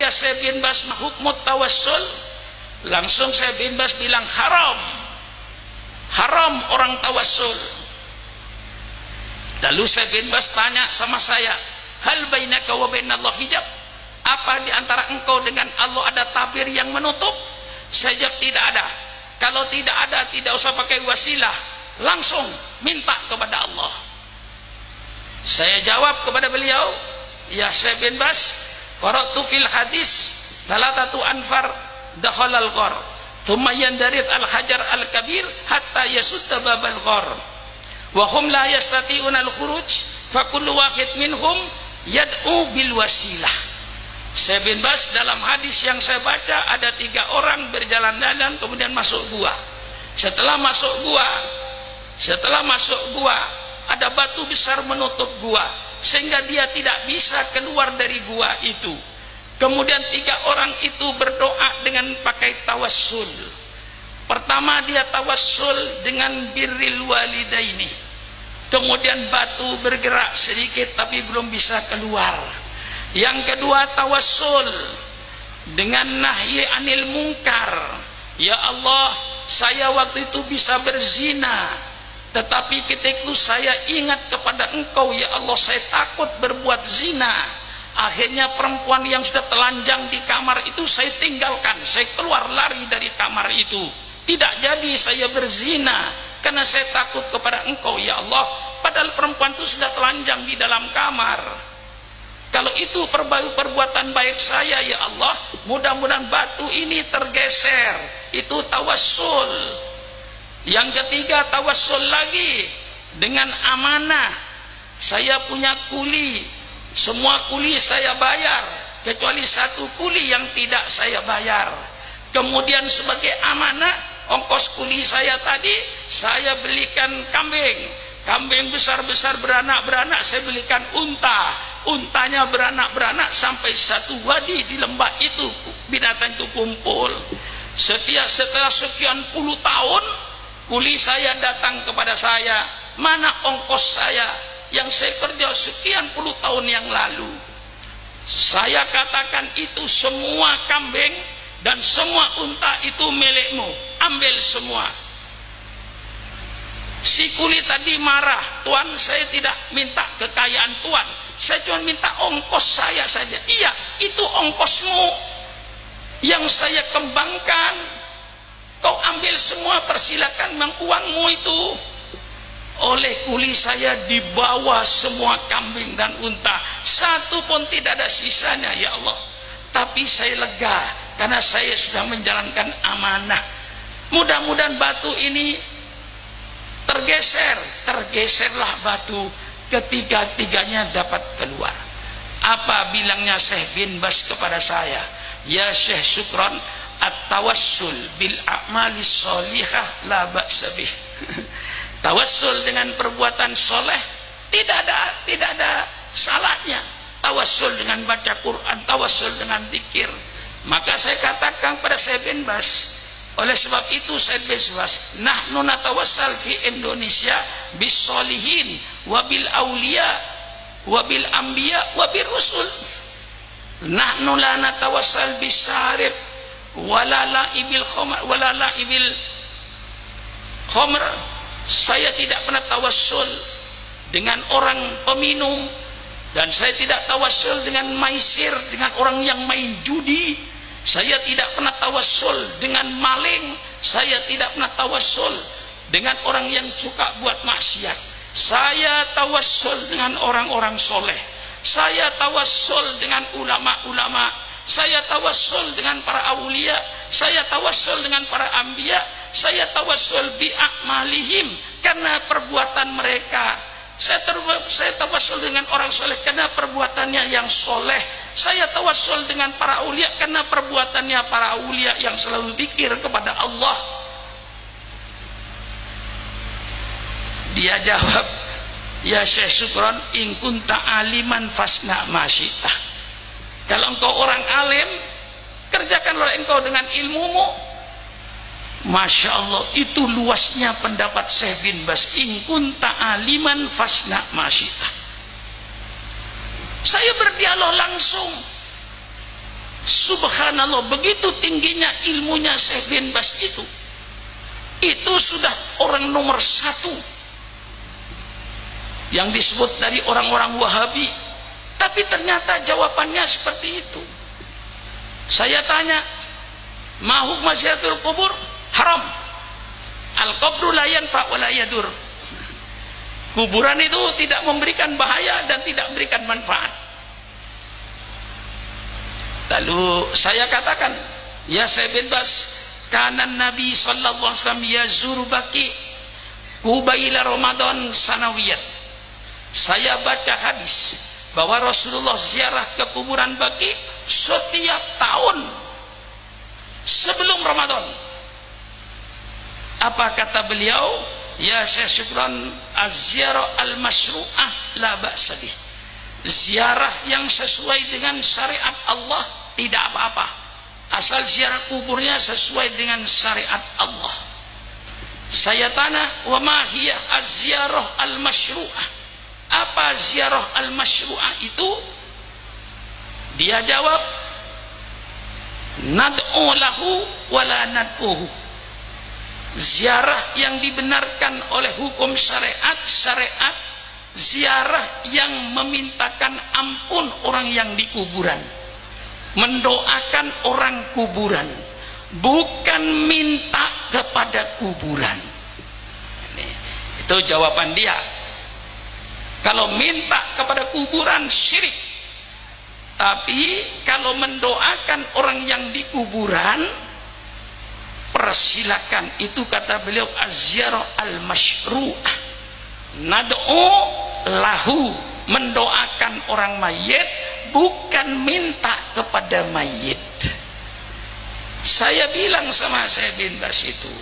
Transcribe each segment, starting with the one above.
ya Syekh bin Bas, hukmut tawassul? Langsung Syekh bin Bas bilang haram. Haram orang tawassul. Lalu Syekh bin Bas tanya sama saya, hal bainaka wa bainallah hijab? Apa di antara engkau dengan Allah ada tabir yang menutup? Saya jawab tidak ada. Kalau tidak ada, tidak usah pakai wasilah, langsung minta kepada Allah. Saya jawab kepada beliau, ya Syekh bin Bas, qara'tu fil hadis salatatu anfar dakhalal ghar thumma yandarid al hajar al kabir hatta yasudda babal ghar wa hum la yastati'una al khuruj fa kullu wahid minhum yad'u bil wasilah. Syekh bin Bas, dalam hadis yang saya baca ada 3 orang berjalan-jalan kemudian masuk gua. Setelah masuk gua ada batu besar menutup gua sehingga dia tidak bisa keluar dari gua itu. Kemudian 3 orang itu berdoa dengan pakai tawassul. Pertama dia tawassul dengan birril walidaini. Kemudian batu bergerak sedikit tapi belum bisa keluar. Yang kedua tawassul dengan nahyi anil munkar. Ya Allah, saya waktu itu bisa berzina, tetapi ketika itu saya ingat kepada Engkau, ya Allah, saya takut berbuat zina. Akhirnya perempuan yang sudah telanjang di kamar itu saya tinggalkan, saya keluar lari dari kamar itu. Tidak jadi saya berzina karena saya takut kepada Engkau, ya Allah. Padahal perempuan itu sudah telanjang di dalam kamar. Kalau itu perbuatan baik saya, ya Allah, mudah-mudahan batu ini tergeser. Itu tawassul. Yang ketiga tawassul lagi dengan amanah. Saya punya kuli, semua kuli saya bayar kecuali 1 kuli yang tidak saya bayar. Kemudian sebagai amanah, ongkos kuli saya tadi saya belikan kambing besar-besar beranak-beranak, saya belikan untanya beranak-beranak sampai 1 wadi di lembah itu binatang itu kumpul. Setelah sekian puluh tahun kuli saya datang kepada saya, mana ongkos saya yang saya kerja sekian puluh tahun yang lalu? Saya katakan itu semua kambing dan semua unta itu milikmu, ambil semua. Si kuli tadi marah, Tuan, saya tidak minta kekayaan Tuan, saya cuma minta ongkos saya saja. Iya, itu ongkosmu yang saya kembangkan, kau ambil semua, persilakan, memang uangmu itu. Oleh kuli saya dibawa semua kambing dan unta, 1 pun tidak ada sisanya, ya Allah. Tapi saya lega karena saya sudah menjalankan amanah. Mudah-mudahan batu ini tergeserlah batu, ketiga-tiganya dapat keluar. Apa bilangnya Syekh bin Bas kepada saya? Ya Syekh Syukron, at-tawassul bil a'malis sholihah la ba'sa bih. Tawassul dengan perbuatan soleh tidak ada salahnya. Tawassul dengan baca Quran, tawassul dengan zikir. Maka saya katakan pada Syekh bin Bas, oleh sebab itu Syekh bin Bas, nahnu natawassal fi Indonesia bis solihin wa bil auliya wa bil anbiya wa bir rusul. Nahnu la natawassal bis syarib wala laibil khamr wala laibil khamr. Saya tidak pernah tawassul dengan orang peminum, dan saya tidak tawassul dengan maisir, dengan orang yang main judi. Saya tidak pernah tawassul dengan maling. Saya tidak pernah tawassul dengan orang yang suka buat maksiat. Saya tawassul dengan orang-orang soleh. Saya tawassul dengan ulama-ulama. Saya tawassul dengan para aulia. Saya tawassul dengan para anbiya. Saya tawassul bi'akmalihim karena perbuatan mereka. Saya tawassul dengan orang soleh karena perbuatannya yang soleh. Saya tawassul dengan para aulia karena perbuatannya para aulia yang selalu zikir kepada Allah. Dia jawab, ya Syekh Syukron, in kunta aliman fasna masyitah. Kalau engkau orang alim, kerjakanlah engkau dengan ilmumu. Masya Allah, itu luasnya pendapat Syekh bin Bas. In kunta aliman fasna masyitah. Saya berdialog langsung. Subhanallah, begitu tingginya ilmunya Syekh bin Bas itu. Itu sudah orang nomor 1 yang disebut dari orang-orang Wahabi. Tapi ternyata jawabannya seperti itu. Saya tanya, ma hukmu ziyaratul kubur? Haram. Al-qabru la yanfa wa la yadur. Kuburan itu tidak memberikan bahaya dan tidak memberikan manfaat. Lalu saya katakan, ya Syekh bin Bas, kanan Nabi sallallahu alaihi wasallam yazuru baqi qubaila Ramadan sanawiyat. Saya baca hadis bahwa Rasulullah ziarah ke kuburan Baqi setiap tahun sebelum Ramadan. Apa kata beliau? Ya Syekh Syukran, az-ziyarah al-masyru'ah la ba'sa bih. Ziarah yang sesuai dengan syariat Allah tidak apa-apa, asal ziarah kuburnya sesuai dengan syariat Allah. Saya tanya, wa ma hiya az-ziyarah al-masyru'ah? Apa ziarah al-masyru'ah itu? Dia jawab, nad'u lahu wa la nad'uhu. Ziarah yang dibenarkan oleh hukum syariat, ziarah yang memintakan ampun orang yang di kuburan, mendoakan orang kuburan, bukan minta kepada kuburan. Itu jawaban dia. Kalau minta kepada kuburan syirik. Tapi kalau mendoakan orang yang di kuburan, persilakan. Itu kata beliau az-ziyarah al-masyru'ah. Nad'u lahu, mendoakan orang mayit, bukan minta kepada mayit. Saya bilang sama Syekh bin Bas itu,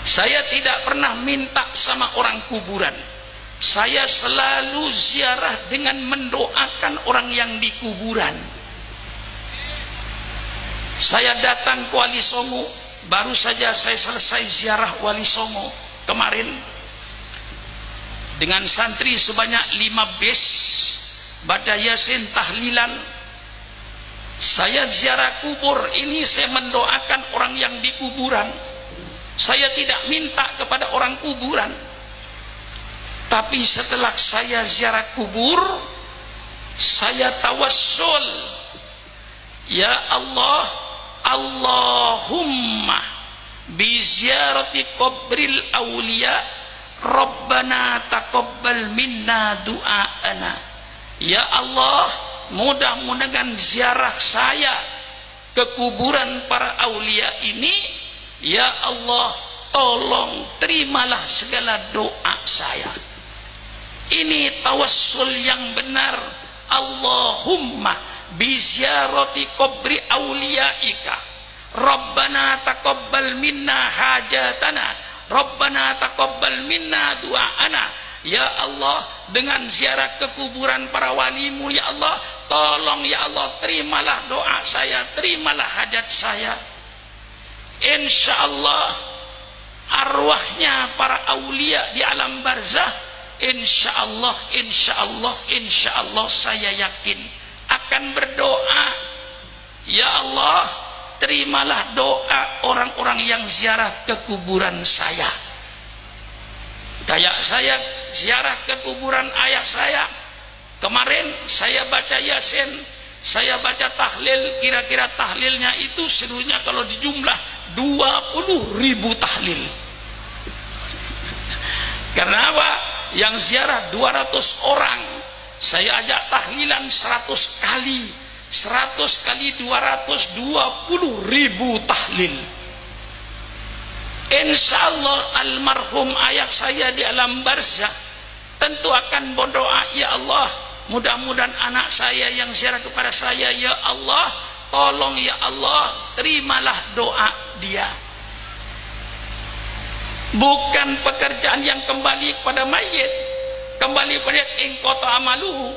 saya tidak pernah minta sama orang kuburan. Saya selalu ziarah dengan mendoakan orang yang di kuburan. Saya datang ke Wali Songo, baru saja saya selesai ziarah Wali Songo kemarin dengan santri sebanyak 5 bes, baca yasin, tahlilan. Saya ziarah kubur ini, saya mendoakan orang yang di kuburan. Saya tidak minta kepada orang kuburan. Tapi setelah saya ziarah kubur, saya tawassul, ya Allah, Allahumma bi ziyarati qabril awliya Rabbana taqabbal minna du'aana. Ya Allah, mudah-mudahan ziarah saya ke kuburan para aulia ini, ya Allah, tolong terimalah segala doa saya. Ini tawassul yang benar. Allahumma bi ziyarati qabri auliyaika Rabbana taqabbal minna hajatana Rabbana taqabbal minna du'aana. Ya Allah, dengan ziarah ke kuburan para walimu, ya Allah, tolong ya Allah, terimalah doa saya, terimalah hajat saya. Insya Allah arwahnya para aulia di alam barzah, insya Allah, insya Allah, insya Allah saya yakin akan berdoa, ya Allah, terimalah doa orang-orang yang ziarah ke kuburan saya. Kayak saya ziarah ke kuburan ayah saya, kemarin saya baca yasin, saya baca tahlil, kira-kira tahlilnya itu seluruhnya kalau dijumlah 20.000 tahlil. Karena apa? Yang ziarah 200 orang, saya ajak tahlilan 100 kali. 100 kali 220.000 tahlil. Insya Allah almarhum ayah saya di alam barzah tentu akan berdoa, ya Allah, mudah-mudahan anak saya yang ziarah kepada saya, ya Allah, tolong ya Allah, terimalah doa dia. Bukan pekerjaan yang kembali kepada mayit, kembali pada ingkota amaluhu,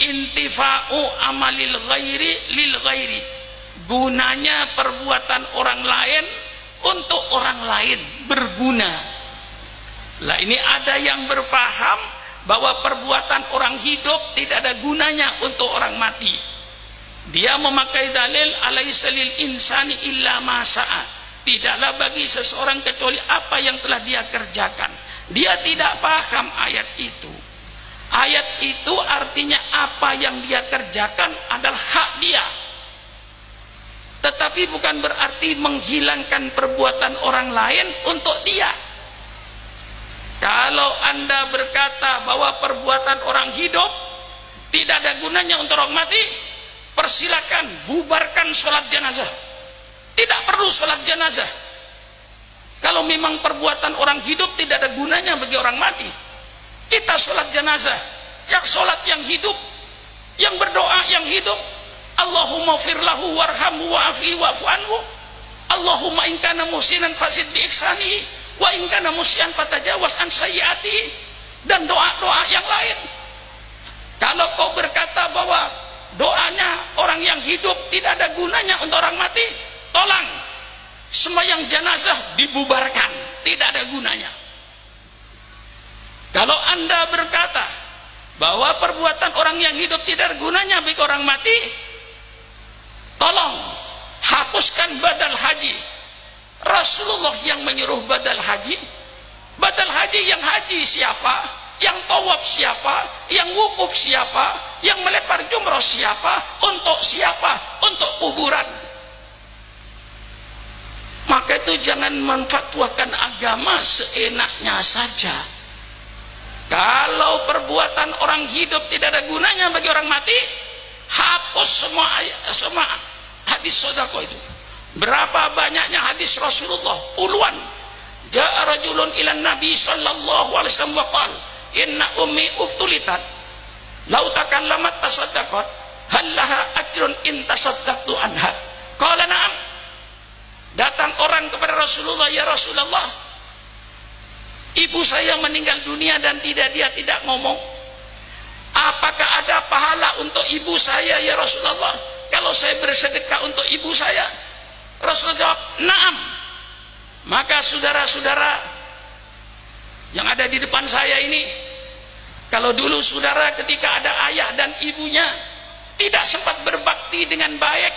intifa'u amalil ghairi lil ghairi. Gunanya perbuatan orang lain untuk orang lain, berguna. Lah ini ada yang berfaham bahwa perbuatan orang hidup tidak ada gunanya untuk orang mati. Dia memakai dalil alaisa lil insani illa ma sa'a. Tidaklah bagi seseorang kecuali apa yang telah dia kerjakan. Dia tidak paham ayat itu. Ayat itu artinya apa yang dia kerjakan adalah hak dia. Tetapi bukan berarti menghilangkan perbuatan orang lain untuk dia. Kalau Anda berkata bahwa perbuatan orang hidup tidak ada gunanya untuk orang mati, persilakan bubarkan sholat jenazah. Tidak perlu sholat jenazah. Kalau memang perbuatan orang hidup tidak ada gunanya bagi orang mati, kita sholat jenazah. Yang sholat yang hidup, yang berdoa yang hidup. Allahumma firlahu warhamhu wa'afi wa'fu anhu. Allahumma in kana muhsinan fasid bi ihsanihi wa in kana musyian fatajawaz an sayyiati, dan doa-doa yang lain. Kalau kau berkata bahwa doanya orang yang hidup tidak ada gunanya untuk orang mati, tolong sembahyang jenazah dibubarkan, tidak ada gunanya. Kalau Anda berkata bahwa perbuatan orang yang hidup tidak ada gunanya bagi orang mati, tolong hapuskan badal haji. Rasulullah yang menyuruh badal haji. Badal haji yang haji siapa? Yang tawaf siapa? Yang wukuf siapa? Yang melempar jumroh siapa? Untuk siapa? Untuk kuburan. Maka itu jangan menfatwakan agama seenaknya saja. Kalau perbuatan orang hidup tidak ada gunanya bagi orang mati, hapus semua hadis sedekah itu. Berapa banyaknya hadis Rasulullah? Puluhan. Ja'a rajulun ilan Nabi sallallahu alaihi wasallam wa qala inna ummi uftulitat law takallamat tasaddaqat hal laha ajrun in tasaddaqtu anha. Qala na'am. Datang orang kepada Rasulullah, ya Rasulullah, ibu saya meninggal dunia dan dia tidak ngomong. Apakah ada pahala untuk ibu saya, ya Rasulullah, kalau saya bersedekah untuk ibu saya? Rasulullah jawab, na'am. Maka saudara-saudara yang ada di depan saya ini, kalau dulu saudara ketika ada ayah dan ibunya tidak sempat berbakti dengan baik,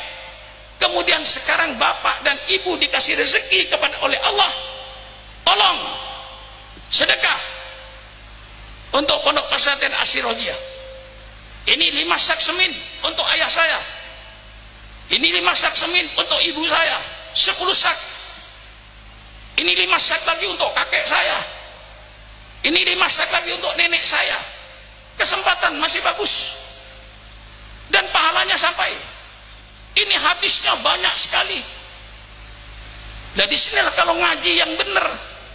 kemudian sekarang bapak dan ibu dikasih rezeki oleh Allah, tolong sedekah untuk pondok pesantren Asy-Syirohiyah. Ini 5 sak semin untuk ayah saya. Ini 5 sak semin untuk ibu saya. 10 sak. Ini 5 sak lagi untuk kakek saya. Ini 5 sak lagi untuk nenek saya. Kesempatan masih bagus. Dan pahalanya sampai. Ini hadisnya banyak sekali. Dan disinilah kalau ngaji yang benar,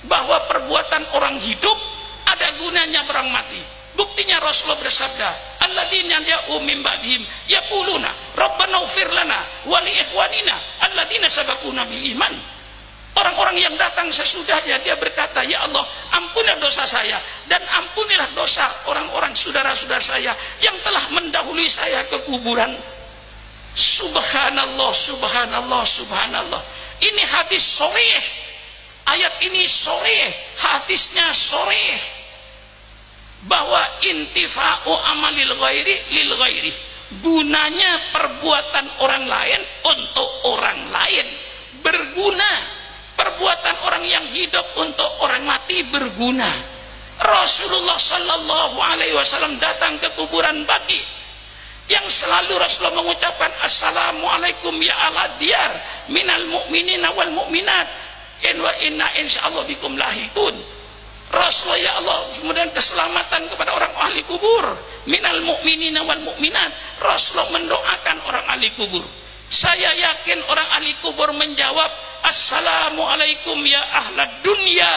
bahwa perbuatan orang hidup ada gunanya orang mati. Buktinya Rasulullah bersabda, alladzina ja'u min ba'dihim yaquluna rabbana ighfir lana wa li ikhwanina alladzina sabaquna bil iman. Orang-orang yang datang sesudahnya dia berkata, ya Allah, ampunilah dosa saya dan ampunilah dosa orang-orang saudara-saudara saya yang telah mendahului saya ke kuburan. Subhanallah, subhanallah, subhanallah. Ini hadis sahih. Ayat ini sahih, hadisnya sahih. Bahwa intifa'u amalil ghairi lil ghairi. Gunanya perbuatan orang lain untuk orang lain. Berguna. Perbuatan orang yang hidup untuk orang mati berguna. Rasulullah sallallahu alaihi wasallam datang ke kuburan Baqi, yang selalu Rasulullah mengucapkan assalamualaikum ya ala diyar minal mu'minina wal mu'minat wa inna insyaallah bikum lahikun. Rasulullah, ya Allah, kemudian keselamatan kepada orang ahli kubur, minal mu'minina wal mu'minat. Rasulullah mendoakan orang ahli kubur. Saya yakin orang ahli kubur menjawab assalamualaikum ya ahlad dunya.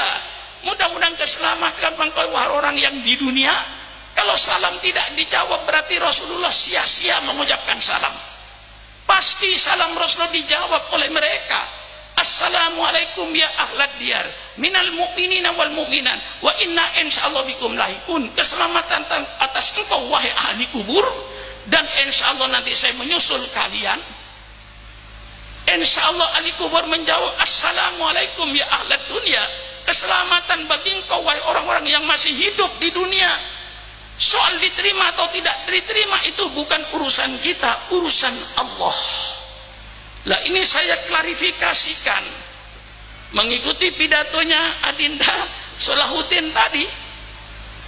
Mudah-mudahan keselamatan engkau wahai orang yang di dunia. Kalau salam tidak dijawab berarti Rasulullah sia-sia mengucapkan salam. Pasti salam Rasulullah dijawab oleh mereka. Assalamualaikum ya ahlad diyar minal mu'minina wal mu'minat wa inna insyaallah bikum lahikun. Keselamatan atas engkau wahai ahli kubur, dan insyaallah nanti saya menyusul kalian. Insyaallah ahli kubur menjawab assalamualaikum ya ahlad dunya. Keselamatan bagi engkau wahai orang-orang yang masih hidup di dunia. Soal diterima atau tidak diterima itu bukan urusan kita, urusan Allah. Lah ini saya klarifikasikan mengikuti pidatonya Adinda Solahuddin tadi,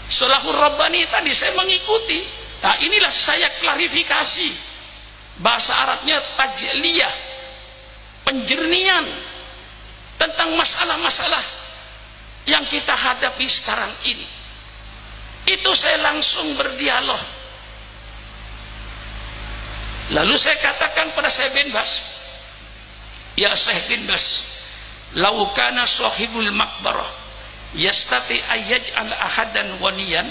Solahur Rabbani tadi, saya mengikuti. Nah inilah saya klarifikasi, bahasa Arabnya tajliyah, penjernihan tentang masalah-masalah yang kita hadapi sekarang ini. Itu saya langsung berdialog. Lalu saya katakan pada Syekh bin Bas, ya Syekh bin Bas, lau kana sahibul maqbarah yastati ayyaj'al ahadan waniyan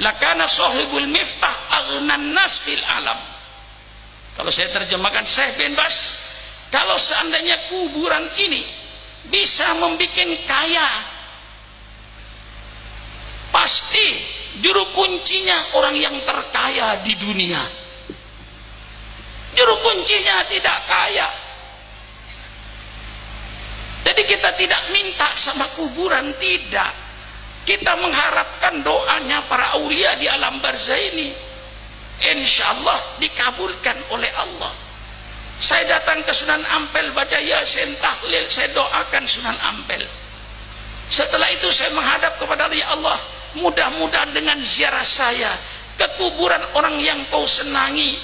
lakana sahibul miftah aghnan nas fil alam. Kalau saya terjemahkan Syekh bin Bas, kalau seandainya kuburan ini bisa membuat kaya, pasti juru kuncinya orang yang terkaya di dunia. Juru kuncinya tidak kaya. Jadi kita tidak minta sama kuburan, tidak. Kita mengharapkan doanya para aulia di alam barzah ini, insya Allah dikabulkan oleh Allah. Saya datang ke Sunan Ampel, baca Yasin, tahlil, saya doakan Sunan Ampel. Setelah itu saya menghadap kepada Allah, ya Allah, mudah-mudahan dengan ziarah saya ke kuburan orang yang kau senangi,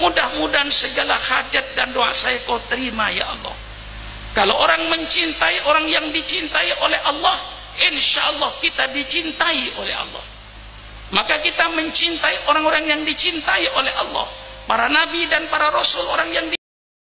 mudah-mudahan segala hajat dan doa saya kau terima ya Allah. Kalau orang mencintai orang yang dicintai oleh Allah, insya Allah kita dicintai oleh Allah. Maka kita mencintai orang-orang yang dicintai oleh Allah, para nabi dan para rasul, orang yang